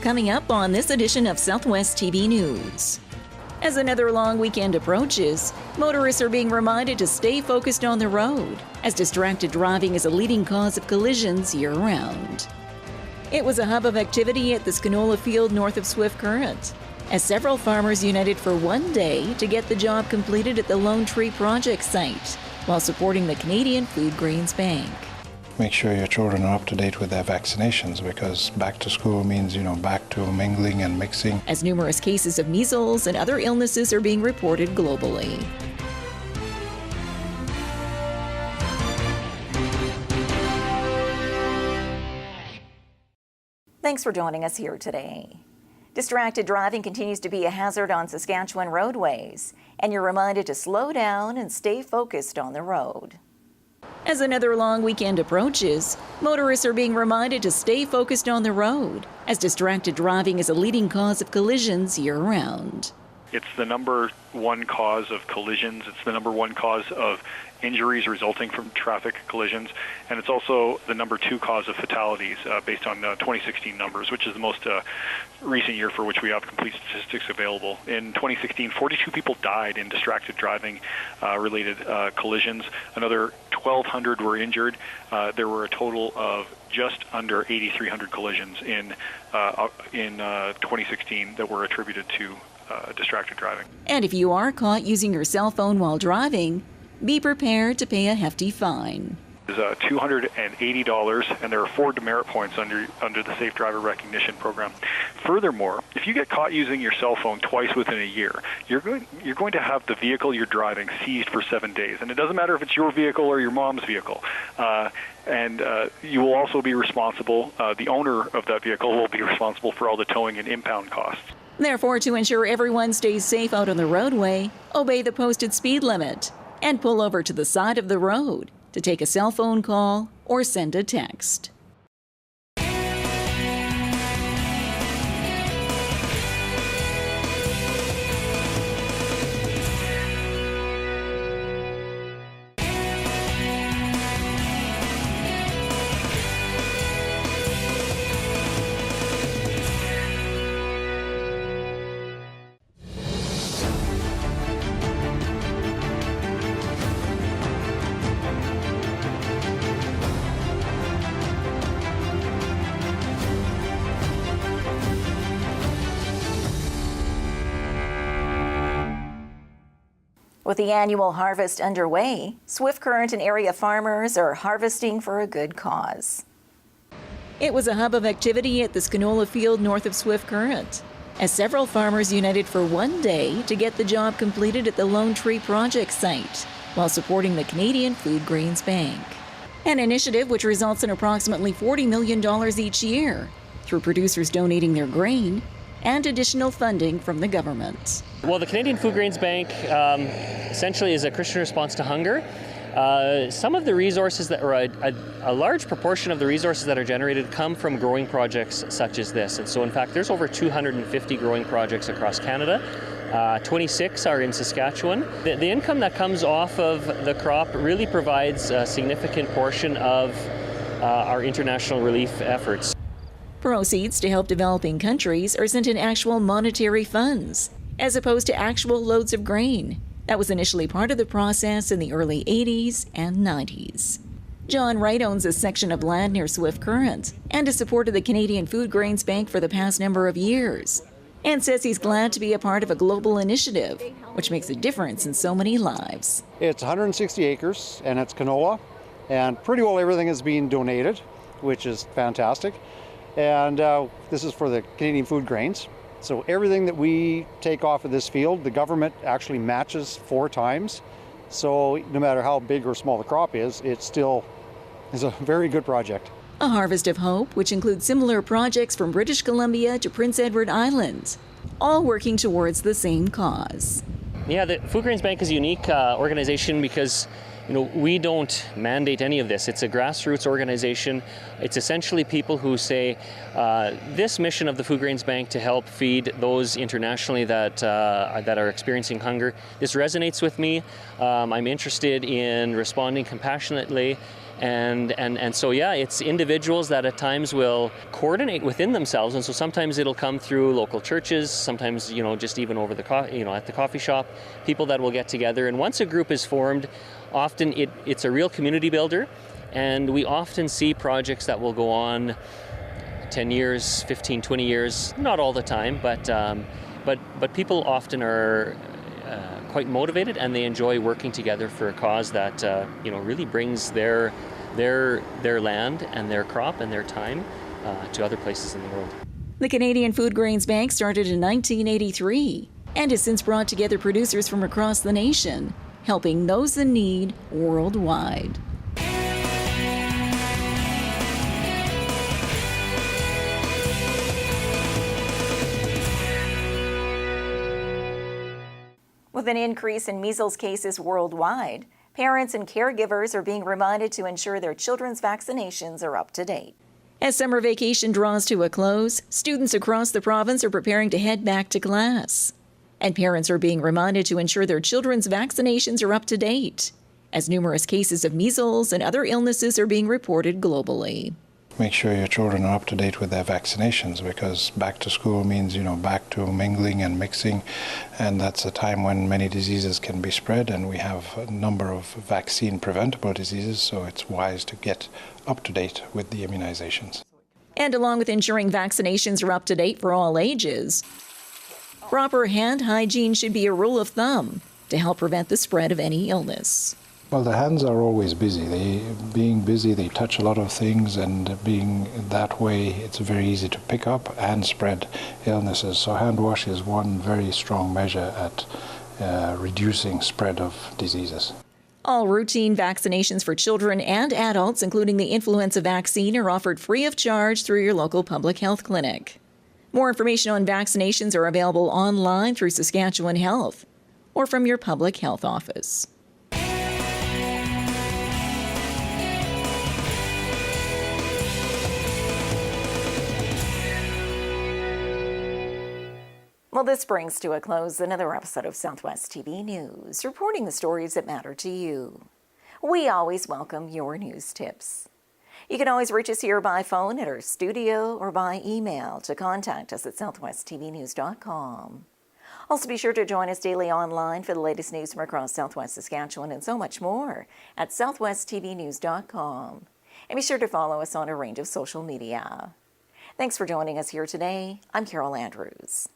coming up on this edition of Southwest TV News. As another long weekend approaches, motorists are being reminded to stay focused on the road, as distracted driving is a leading cause of collisions year-round. It was a hub of activity at the canola field north of Swift Current, as several farmers united for one day to get the job completed at the Lone Tree Project site, while supporting the Canadian Foodgrains Bank. Make sure your children are up to date with their vaccinations, because back to school means, back to mingling and mixing. As numerous cases of measles and other illnesses are being reported globally. Thanks for joining us here today. Distracted driving continues to be a hazard on Saskatchewan roadways, and you're reminded to slow down and stay focused on the road. As another long weekend approaches, motorists are being reminded to stay focused on the road, as distracted driving is a leading cause of collisions year-round. It's the number one cause of collisions. It's the number one cause of injuries resulting from traffic collisions, and it's also the number two cause of fatalities based on 2016 numbers, which is the most recent year for which we have complete statistics available. In 2016, 42 people died in distracted driving related collisions. Another 1,200 were injured. There were a total of just under 8,300 collisions in 2016 that were attributed to distracted driving. And if you are caught using your cell phone while driving, be prepared to pay a hefty fine. It's $280, and there are 4 demerit points under the Safe Driver Recognition Program. Furthermore, if you get caught using your cell phone twice within a year, you're going to have the vehicle you're driving seized for 7 days, and it doesn't matter if it's your vehicle or your mom's vehicle. And you will also be responsible. The owner of that vehicle will be responsible for all the towing and impound costs. Therefore, to ensure everyone stays safe out on the roadway, obey the posted speed limit and pull over to the side of the road to take a cell phone call or send a text. With the annual harvest underway, Swift Current and area farmers are harvesting for a good cause. It was a hub of activity at the canola field north of Swift Current, as several farmers united for one day to get the job completed at the Lone Tree Project site, while supporting the Canadian Foodgrains Bank. An initiative which results in approximately $40 million each year, through producers donating their grain and additional funding from the government. Well, the Canadian Foodgrains Bank essentially is a Christian response to hunger. Some of the resources that are a large proportion of the resources that are generated come from growing projects such as this. And so in fact, there's over 250 growing projects across Canada. 26 are in Saskatchewan. The income that comes off of the crop really provides a significant portion of our international relief efforts. Proceeds to help developing countries are sent in actual monetary funds, as opposed to actual loads of grain. That was initially part of the process in the early 80s and 90s. John Wright owns a section of land near Swift Current and has supported the Canadian Foodgrains Bank for the past number of years, and says he's glad to be a part of a global initiative, which makes a difference in so many lives. It's 160 acres and it's canola, and pretty well everything is being donated, which is fantastic. And this is for the Canadian Foodgrains. So everything that we take off of this field, the government actually matches 4 times. So no matter how big or small the crop is, it still is a very good project. A harvest of hope, which includes similar projects from British Columbia to Prince Edward Island, all working towards the same cause. Yeah, the Foodgrains Bank is a unique organization because we don't mandate any of this. It's a grassroots organization. It's essentially people who say, this mission of the Foodgrains Bank to help feed those internationally that are experiencing hunger, this resonates with me. I'm interested in responding compassionately And so, yeah, it's individuals that at times will coordinate within themselves. And so sometimes it'll come through local churches, sometimes, just even over the at the coffee shop, people that will get together. And once a group is formed, often it's a real community builder. And we often see projects that will go on 10 years, 15, 20 years, not all the time, but people often are quite motivated, and they enjoy working together for a cause that really brings their land and their crop and their time to other places in the world. The Canadian Foodgrains Bank started in 1983 and has since brought together producers from across the nation, helping those in need worldwide. With an increase in measles cases worldwide, parents and caregivers are being reminded to ensure their children's vaccinations are up to date. As summer vacation draws to a close, students across the province are preparing to head back to class. And parents are being reminded to ensure their children's vaccinations are up to date, as numerous cases of measles and other illnesses are being reported globally. Make sure your children are up to date with their vaccinations, because back to school means, back to mingling and mixing, and that's a time when many diseases can be spread, and we have a number of vaccine preventable diseases, so it's wise to get up to date with the immunizations. And along with ensuring vaccinations are up to date for all ages, proper hand hygiene should be a rule of thumb to help prevent the spread of any illness. Well, the hands are always busy. Being busy, they touch a lot of things, and being that way, it's very easy to pick up and spread illnesses. So hand wash is one very strong measure at reducing spread of diseases. All routine vaccinations for children and adults, including the influenza vaccine, are offered free of charge through your local public health clinic. More information on vaccinations are available online through Saskatchewan Health or from your public health office. Well, this brings to a close another episode of Southwest TV News, reporting the stories that matter to you. We always welcome your news tips. You can always reach us here by phone at our studio or by email to contact us at southwesttvnews.com. Also, be sure to join us daily online for the latest news from across Southwest Saskatchewan and so much more at southwesttvnews.com. And be sure to follow us on a range of social media. Thanks for joining us here today. I'm Carol Andrews.